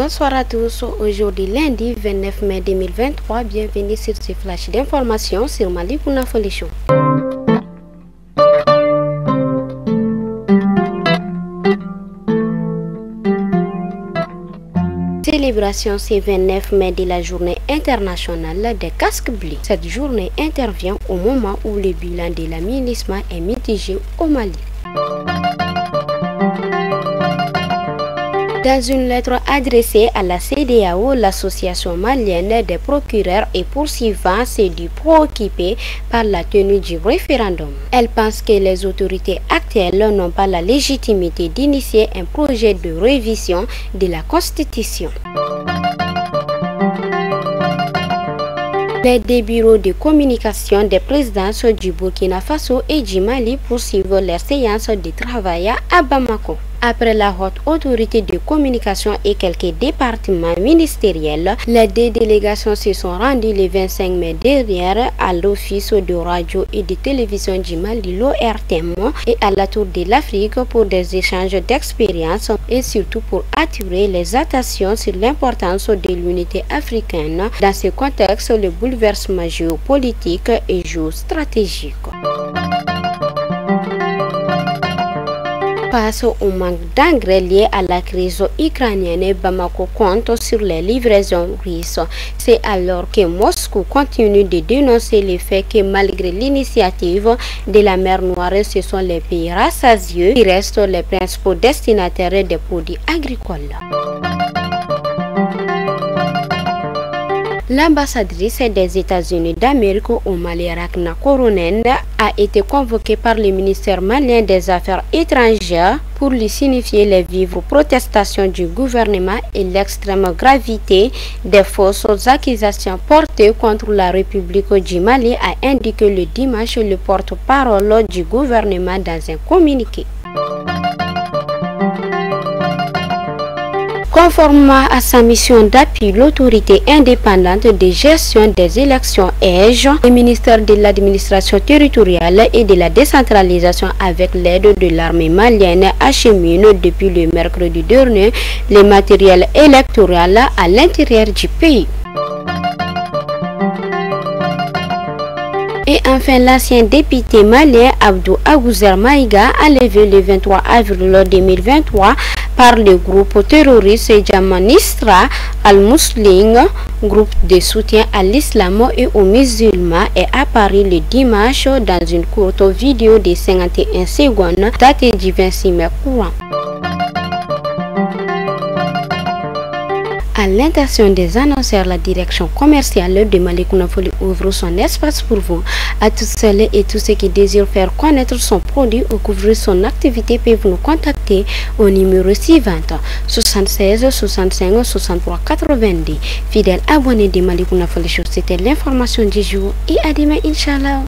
Bonsoir à tous. Aujourd'hui lundi 29 mai 2023, bienvenue sur ce flash d'informations sur Malikouna Foli Show. Célébration ce 29 mai de la journée internationale des casques bleus. Cette journée intervient au moment où le bilan de l'aménagement est mitigé au Mali. Dans une lettre adressée à la CEDEAO, l'association malienne des procureurs et poursuivants s'est dit préoccupée par la tenue du référendum. Elle pense que les autorités actuelles n'ont pas la légitimité d'initier un projet de révision de la Constitution. Les deux bureaux de communication des présidences du Burkina Faso et du Mali poursuivent leurs séances de travail à Bamako. Après la haute autorité de communication et quelques départements ministériels, les deux délégations se sont rendues le 25 mai dernier à l'Office de radio et de télévision du Mali, l'ORTM, et à la Tour de l'Afrique pour des échanges d'expériences et surtout pour attirer les attentions sur l'importance de l'unité africaine. Dans ce contexte, le bouleversement géopolitique et géostratégique. Face au manque d'engrais lié à la crise ukrainienne, Bamako compte sur les livraisons russes. C'est alors que Moscou continue de dénoncer le fait que malgré l'initiative de la mer Noire, ce sont les pays rassasieux qui restent les principaux destinataires des produits agricoles. L'ambassadrice des États-Unis d'Amérique au Mali, Rakna Koronen, a été convoquée par le ministère malien des Affaires étrangères pour lui signifier les vives protestations du gouvernement et l'extrême gravité des fausses accusations portées contre la République du Mali, a indiqué le dimanche le porte-parole du gouvernement dans un communiqué. Conformément à sa mission d'appui, l'autorité indépendante de gestion des élections EGE, le ministère de l'administration territoriale et de la décentralisation avec l'aide de l'armée malienne achemine depuis le mercredi dernier le matériel électoral à l'intérieur du pays. Et enfin, l'ancien député malien Abdou Agouzer Maïga a levé le 23 avril 2023 par le groupe terroriste Jamanistra al-Muslim, groupe de soutien à l'islam et aux musulmans, est apparu le dimanche dans une courte vidéo de 51 secondes datée du 26 mai courant. À l'intention des annonceurs, la direction commerciale de Malikouna Foli ouvre son espace pour vous. À toutes celles et tous ceux qui désirent faire connaître son produit ou couvrir son activité peuvent nous contacter au numéro suivant 76 65 63 90. Fidèles abonnés de Malikouna Foli Show, c'était l'information du jour et à demain, Inch'Allah.